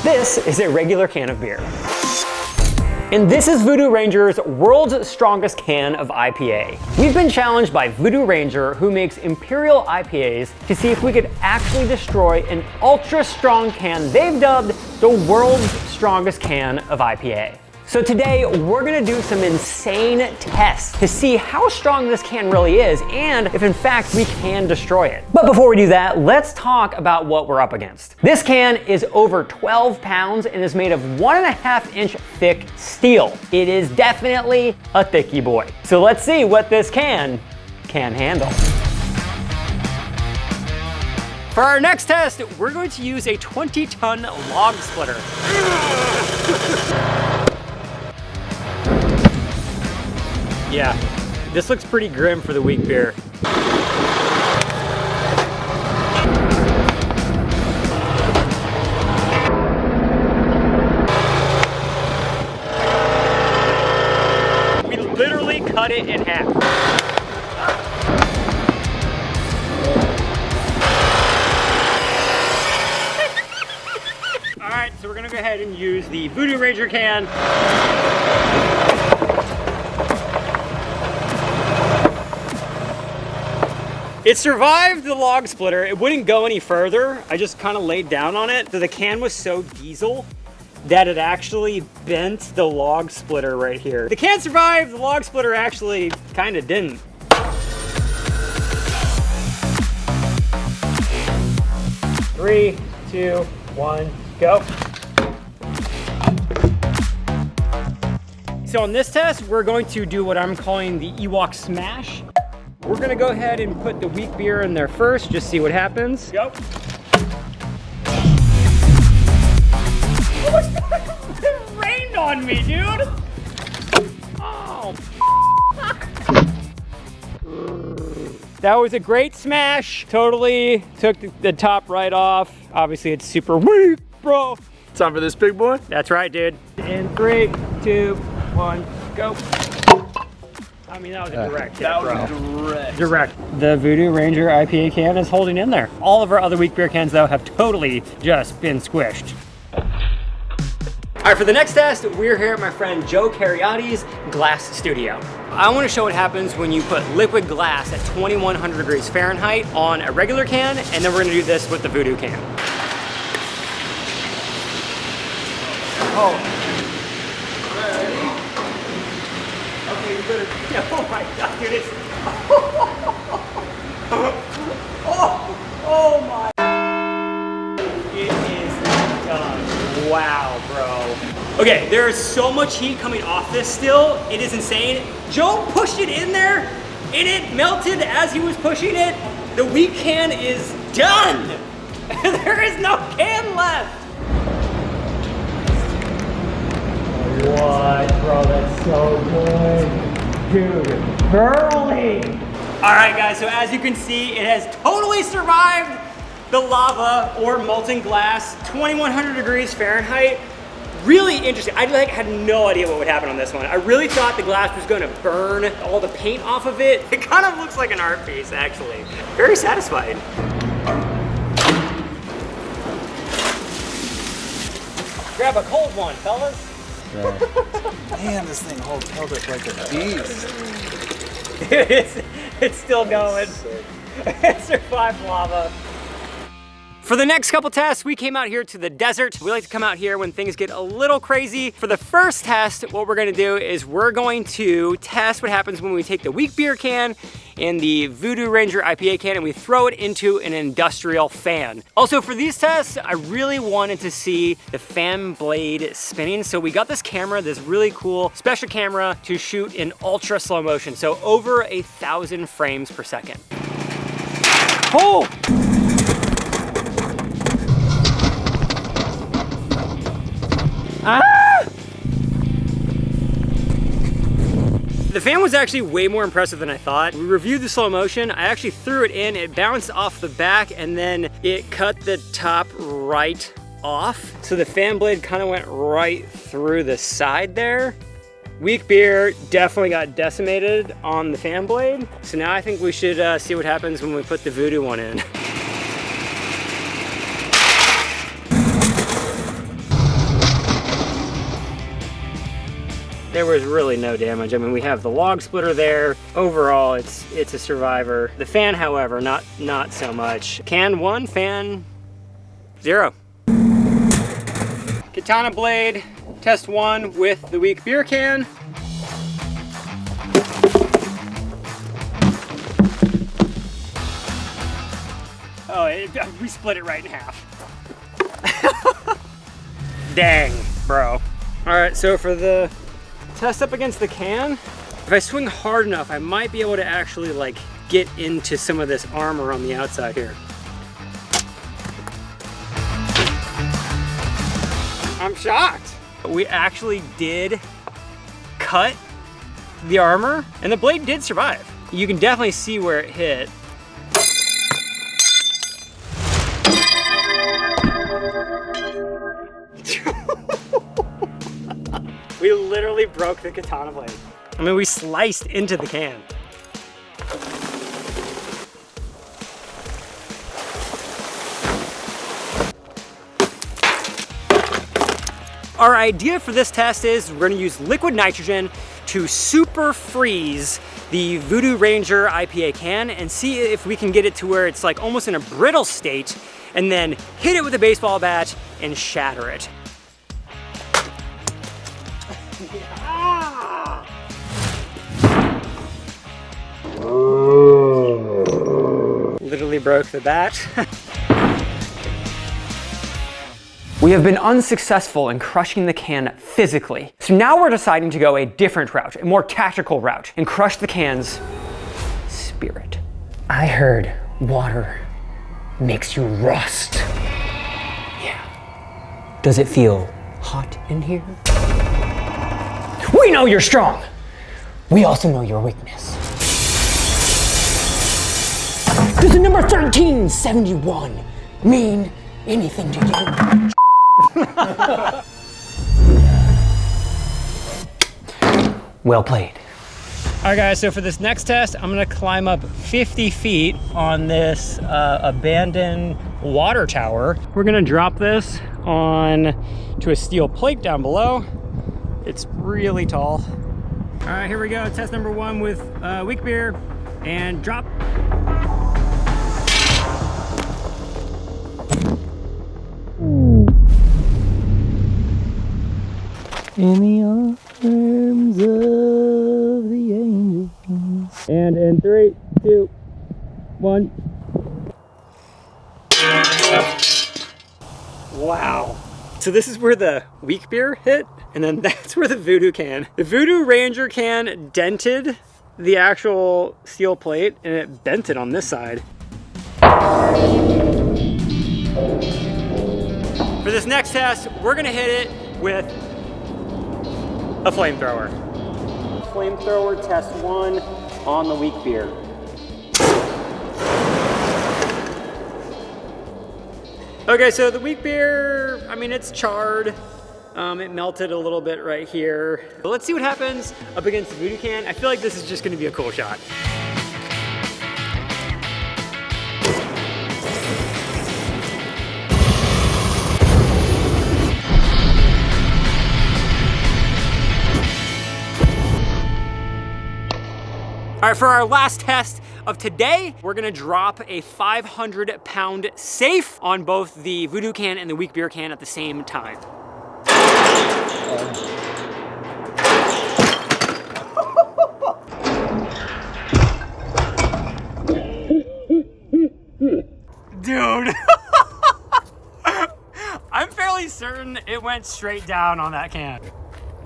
This is a regular can of beer. And this is Voodoo Ranger's world's strongest can of IPA. We've been challenged by Voodoo Ranger, who makes Imperial IPAs, to see if we could actually destroy an ultra strong can they've dubbed the world's strongest can of IPA. So today we're gonna do some insane tests to see how strong this can really is and if in fact we can destroy it. But before we do that, let's talk about what we're up against. This can is over 12 pounds and is made of 1.5 inch thick steel. It is definitely a thicky boy. So let's see what this can handle. For our next test, we're going to use a 20-ton log splitter. Yeah, this looks pretty grim for the weak beer. We literally cut it in half. All right, so we're gonna go ahead and use the Voodoo Ranger can. It survived the log splitter. It wouldn't go any further. I just kind of laid down on it. So the can was so diesel that it actually bent the log splitter right here. The can survived, the log splitter actually kind of didn't. 3, 2, 1, go. So on this test, we're going to do what I'm calling the Ewok Smash. We're gonna go ahead and put the weak beer in there first, just see what happens. Go. It rained on me, dude. Oh. That was a great smash. Totally took the top right off. Obviously it's super weak, bro. Time for this big boy? That's right, dude. In 3, 2, 1, go. I mean, that was a direct hit, that bro. was Direct. The Voodoo Ranger IPA can is holding in there. All of our other weak beer cans, though, have totally just been squished. All right, for the next test, we're here at my friend Joe Cariotti's glass studio. I want to show what happens when you put liquid glass at 2100 degrees Fahrenheit on a regular can, and then we're gonna do this with the Voodoo can. Oh. Oh my God, dude, it's... oh my... It is done. Wow, bro. Okay, there is so much heat coming off this still. It is insane. Joe pushed it in there, and it melted as he was pushing it. The weak can is done. There is no can left. What, bro, that's so good. Dude, burly. All right, guys, so as you can see, it has totally survived the lava or molten glass, 2100 degrees Fahrenheit. Really interesting. I had no idea what would happen on this one. I really thought the glass was gonna burn all the paint off of it. It kind of looks like an art piece, actually. Very satisfied. Grab a cold one, fellas. Man, this thing held up like a beast. It's still going. It survived lava. For the next couple tests, we came out here to the desert. We like to come out here when things get a little crazy. For the first test, what we're gonna do is we're going to test what happens when we take the weak beer can and the Voodoo Ranger IPA can and we throw it into an industrial fan. Also for these tests, I really wanted to see the fan blade spinning. So we got this camera, this really cool special camera to shoot in ultra slow motion. So over 1,000 frames per second. Oh! Ah! The fan was actually way more impressive than I thought. We reviewed the slow motion. I actually threw it in, it bounced off the back, and then it cut the top right off. So the fan blade kind of went right through the side there. Weak beer definitely got decimated on the fan blade. So now I think we should see what happens when we put the Voodoo one in. there was really no damage. I mean, we have the log splitter there. Overall, it's a survivor. The fan, however, not so much. Can 1, fan 0. Katana blade, test 1 with the weak beer can. Oh, we split it right in half. Dang, bro. All right, so for the test up against the can, if I swing hard enough, I might be able to actually like get into some of this armor on the outside here. I'm shocked. We actually did cut the armor and the blade did survive. You can definitely see where it hit. We literally broke the katana blade. I mean, we sliced into the can. Our idea for this test is we're gonna use liquid nitrogen to super freeze the Voodoo Ranger IPA can and see if we can get it to where it's like almost in a brittle state, and then hit it with a baseball bat and shatter it. Literally broke the bat. We have been unsuccessful in crushing the can physically. So now we're deciding to go a different route, a more tactical route, and crush the can's spirit. I heard water makes you rust. Yeah. Does it feel hot in here? We know you're strong. We also know your weakness. Does the number 1371 mean anything to you? Well played. All right, guys, so for this next test, I'm gonna climb up 50 feet on this abandoned water tower. We're gonna drop this on to a steel plate down below. It's really tall. All right, here we go. Test number 1 with weak beer and drop. In the arms of the angels. And in 3, 2, 1. Wow. So this is where the weak beer hit, and then that's where the Voodoo can. The Voodoo Ranger can dented the actual steel plate, and it bent it on this side. For this next test, we're gonna hit it with a flamethrower. Flamethrower test 1 on the weak beer. Okay, so the weak beer, I mean, it's charred. It melted a little bit right here. But let's see what happens up against the Voodoo can. I feel like this is just gonna be a cool shot. All right, for our last test of today, we're gonna drop a 500-pound safe on both the Voodoo can and the weak beer can at the same time. Dude. I'm fairly certain it went straight down on that can.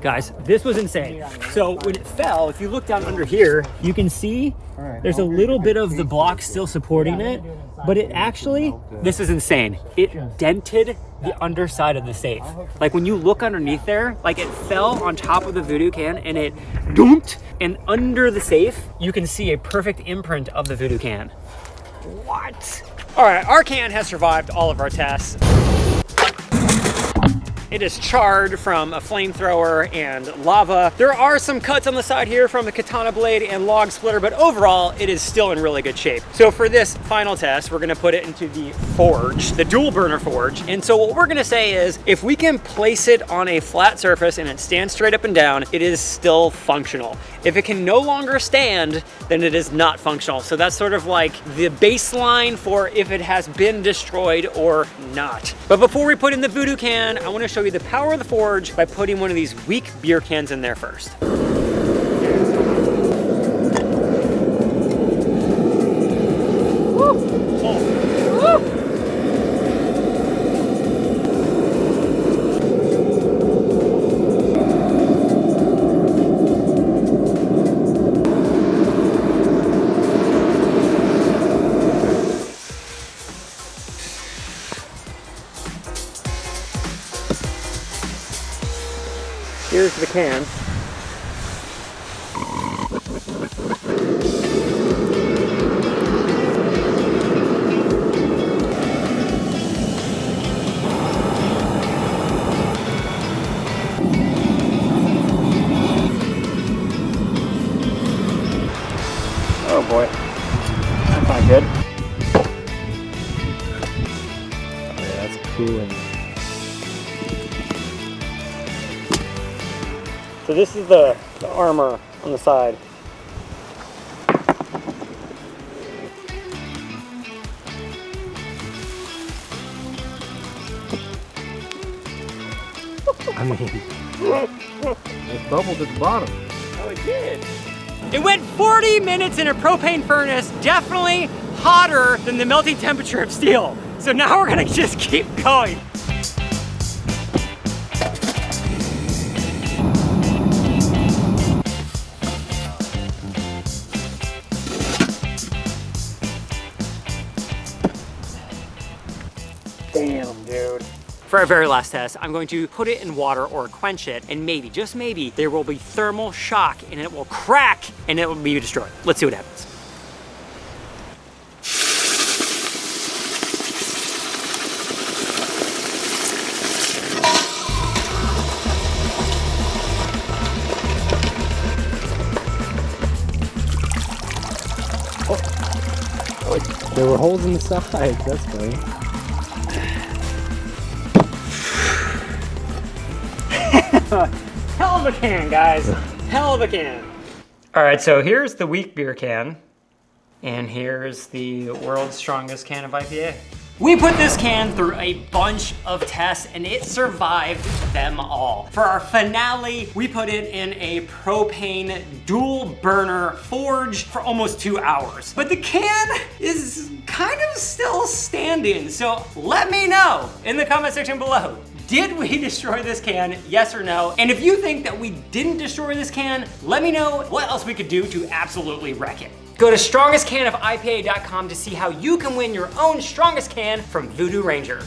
Guys, this was insane. So when it fell, if you look down under here, you can see there's a little bit of the block still supporting it, but it actually, this is insane. It dented the underside of the safe. Like when you look underneath there, like it fell on top of the Voodoo can and it doomed, and under the safe, you can see a perfect imprint of the Voodoo can. What? All right, our can has survived all of our tests. It is charred from a flamethrower and lava. There are some cuts on the side here from the katana blade and log splitter, but overall it is still in really good shape. So for this final test, we're gonna put it into the forge, the dual burner forge. And so what we're gonna say is, if we can place it on a flat surface and it stands straight up and down, it is still functional. If it can no longer stand, then it is not functional. So that's sort of like the baseline for if it has been destroyed or not. But before we put in the Voodoo can, I wanna show you the power of the forge by putting one of these weak beer cans in there first. Here's the can. Oh boy, that's not good. Oh yeah, that's cooling. So this is the armor on the side. I mean, it bubbled at the bottom. Oh, it did. It went 40 minutes in a propane furnace, definitely hotter than the melting temperature of steel. So now we're gonna just keep going. Damn, dude. For our very last test, I'm going to put it in water or quench it, and maybe, just maybe, there will be thermal shock and it will crack and it will be destroyed. Let's see what happens. There were holes in the sides, that's funny. Hell of a can, guys. Hell of a can. All right, so here's the weak beer can, and here's the world's strongest can of IPA. We put this can through a bunch of tests and it survived them all. For our finale, we put it in a propane dual burner forge for almost 2 hours. But the can is kind of still standing. So let me know in the comment section below. Did we destroy this can, yes or no? And if you think that we didn't destroy this can, let me know what else we could do to absolutely wreck it. Go to strongestcanofipa.com to see how you can win your own strongest can from Voodoo Ranger.